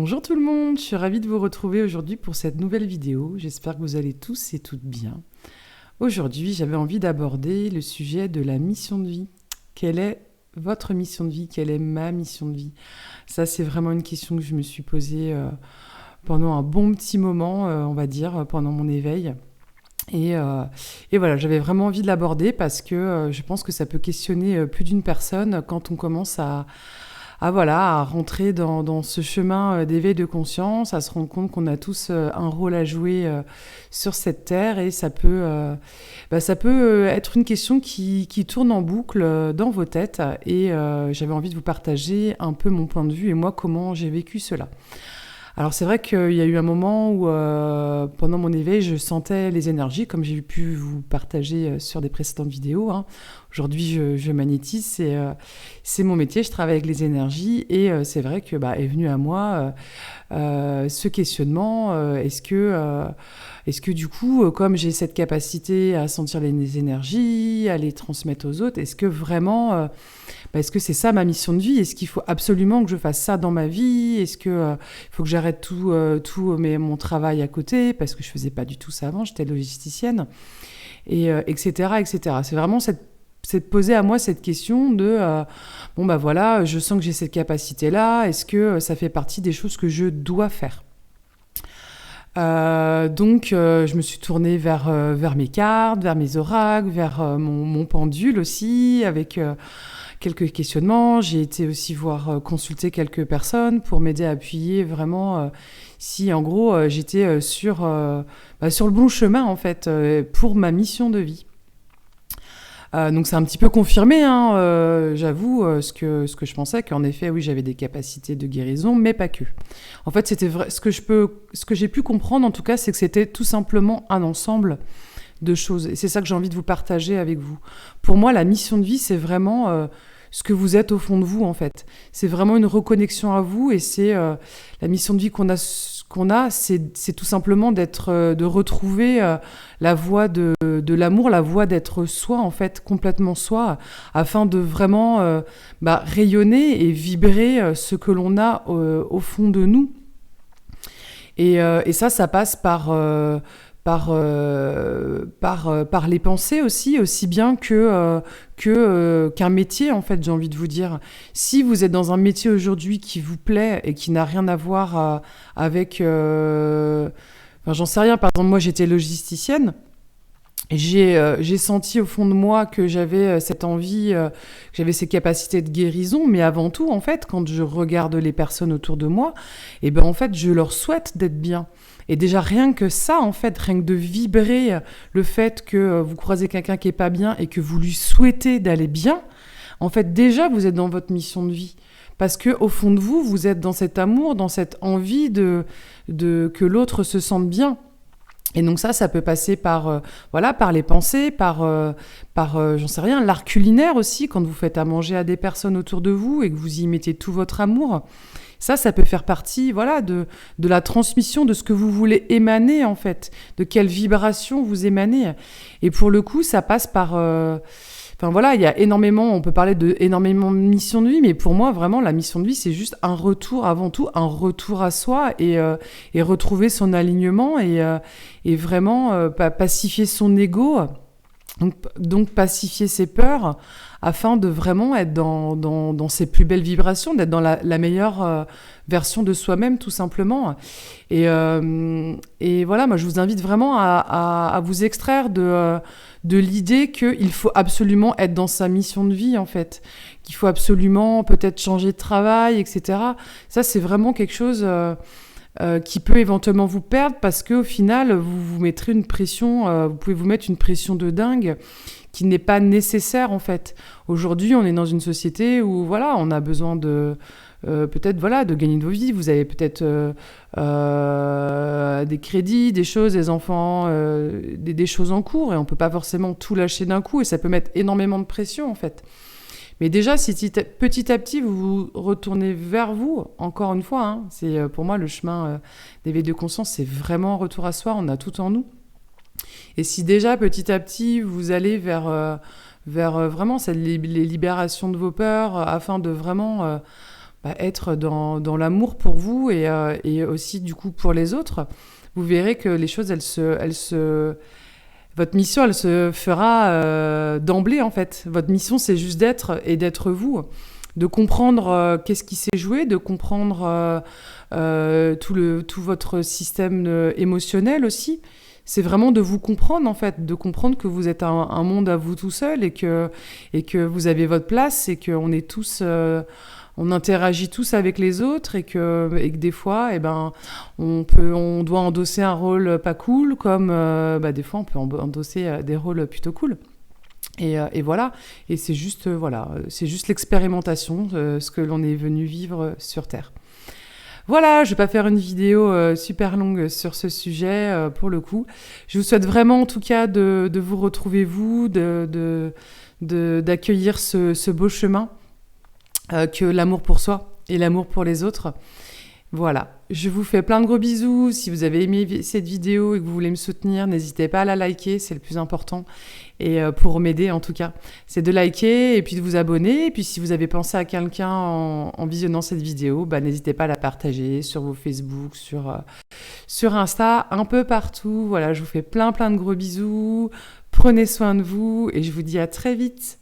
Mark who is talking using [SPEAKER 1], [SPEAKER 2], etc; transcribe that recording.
[SPEAKER 1] Bonjour tout le monde, je suis ravie de vous retrouver aujourd'hui pour cette nouvelle vidéo. J'espère que vous allez tous et toutes bien. Aujourd'hui, j'avais envie d'aborder le sujet de la mission de vie. Quelle est votre mission de vie? Quelle est ma mission de vie? Ça, c'est vraiment une question que je me suis posée pendant un bon petit moment, on va dire, pendant mon éveil. Et voilà, j'avais vraiment envie de l'aborder parce que je pense que ça peut questionner plus d'une personne quand on commence à rentrer dans ce chemin d'éveil de conscience, à se rendre compte qu'on a tous un rôle à jouer sur cette terre et ça peut être une question qui tourne en boucle dans vos têtes et j'avais envie de vous partager un peu mon point de vue et moi comment j'ai vécu cela. Alors c'est vrai qu'il y a eu un moment où pendant mon éveil je sentais les énergies comme j'ai pu vous partager sur des précédentes vidéos. Aujourd'hui je magnétise, c'est mon métier, je travaille avec les énergies et c'est vrai que est venu à moi ce questionnement. Est-ce que du coup comme j'ai cette capacité à sentir les énergies, à les transmettre aux autres, est-ce que vraiment est-ce que c'est ça ma mission de vie? Est-ce qu'il faut absolument que je fasse ça dans ma vie? Est-ce qu'il faut que j'arrête tout mon travail à côté? Parce que je faisais pas du tout ça avant, j'étais logisticienne, etc., etc. C'est vraiment c'est de poser à moi cette question de je sens que j'ai cette capacité-là, est-ce que ça fait partie des choses que je dois faire? Donc je me suis tournée vers mes cartes, vers mes oracles, vers mon pendule aussi, avec quelques questionnements. J'ai été aussi consulter quelques personnes pour m'aider à appuyer vraiment si en gros j'étais sur le bon chemin en fait pour ma mission de vie. Donc c'est un petit peu confirmé, j'avoue, ce que je pensais, qu'en effet, oui, j'avais des capacités de guérison, mais pas que. En fait, c'était vrai. Ce que j'ai pu comprendre, en tout cas, c'est que c'était tout simplement un ensemble de choses. Et c'est ça que j'ai envie de vous partager avec vous. Pour moi, la mission de vie, c'est vraiment ce que vous êtes au fond de vous, en fait. C'est vraiment une reconnexion à vous, et c'est la mission de vie qu'on a, c'est tout simplement de retrouver la voie de l'amour, la voie d'être soi, en fait, complètement soi, afin de vraiment rayonner et vibrer ce que l'on a au fond de nous. Et ça passe par les pensées aussi bien qu'un métier, en fait, j'ai envie de vous dire. Si vous êtes dans un métier aujourd'hui qui vous plaît et qui n'a rien à voir avec... j'en sais rien, par exemple, moi j'étais logisticienne, et j'ai senti au fond de moi que j'avais cette envie, que j'avais ces capacités de guérison, mais avant tout, en fait, quand je regarde les personnes autour de moi, en fait, je leur souhaite d'être bien. Et déjà, rien que ça, en fait, rien que de vibrer le fait que vous croisez quelqu'un qui est pas bien et que vous lui souhaitez d'aller bien, en fait, déjà, vous êtes dans votre mission de vie. Parce que au fond de vous, vous êtes dans cet amour, dans cette envie que l'autre se sente bien. Et donc ça peut passer par les pensées, par j'en sais rien, l'art culinaire aussi, quand vous faites à manger à des personnes autour de vous et que vous y mettez tout votre amour. Ça peut faire partie, de la transmission de ce que vous voulez émaner, en fait, de quelle vibration vous émanez. Et pour le coup, ça passe par... il y a énormément, on peut parler énormément de missions de vie, mais pour moi, vraiment, la mission de vie, c'est juste un retour, avant tout, un retour à soi et retrouver son alignement et vraiment pacifier son ego, donc pacifier ses peurs, afin de vraiment être dans ses plus belles vibrations, d'être dans la meilleure version de soi-même, tout simplement. Et voilà, moi, je vous invite vraiment à vous extraire de l'idée qu'il faut absolument être dans sa mission de vie, en fait, qu'il faut absolument peut-être changer de travail, etc. Ça, c'est vraiment quelque chose qui peut éventuellement vous perdre parce qu'au final, vous mettrez une pression, vous pouvez vous mettre une pression de dingue qui n'est pas nécessaire, en fait. Aujourd'hui, on est dans une société où, on a besoin de... peut-être de gagner de vos vies, vous avez peut-être des crédits, des choses, des enfants, des choses en cours et on peut pas forcément tout lâcher d'un coup et ça peut mettre énormément de pression en fait. Mais déjà, si petit à petit vous vous retournez vers vous, encore une fois, c'est pour moi le chemin d'éveil de conscience, c'est vraiment un retour à soi, on a tout en nous. Et si déjà petit à petit vous allez vers vraiment les libérations de vos peurs afin de vraiment être dans l'amour pour vous et aussi du coup pour les autres, vous verrez que les choses, votre mission, elle se fera d'emblée en fait. Votre mission, c'est juste d'être et d'être vous, de comprendre qu'est-ce qui s'est joué, de comprendre tout votre système émotionnel aussi. C'est vraiment de vous comprendre en fait, de comprendre que vous êtes un monde à vous tout seul et que vous avez votre place et qu'on est tous on interagit tous avec les autres et que des fois, eh ben, on doit endosser un rôle pas cool, comme des fois on peut endosser des rôles plutôt cool. Et voilà. Et c'est juste, c'est juste l'expérimentation, ce que l'on est venu vivre sur Terre. Voilà, je vais pas faire une vidéo super longue sur ce sujet pour le coup. Je vous souhaite vraiment en tout cas de vous retrouver vous, d'accueillir ce beau chemin que l'amour pour soi et l'amour pour les autres. Voilà, je vous fais plein de gros bisous. Si vous avez aimé cette vidéo et que vous voulez me soutenir, n'hésitez pas à la liker, c'est le plus important. Et pour m'aider en tout cas, c'est de liker et puis de vous abonner. Et puis si vous avez pensé à quelqu'un en visionnant cette vidéo, n'hésitez pas à la partager sur vos Facebook, sur Insta, un peu partout. Voilà, je vous fais plein de gros bisous. Prenez soin de vous et je vous dis à très vite.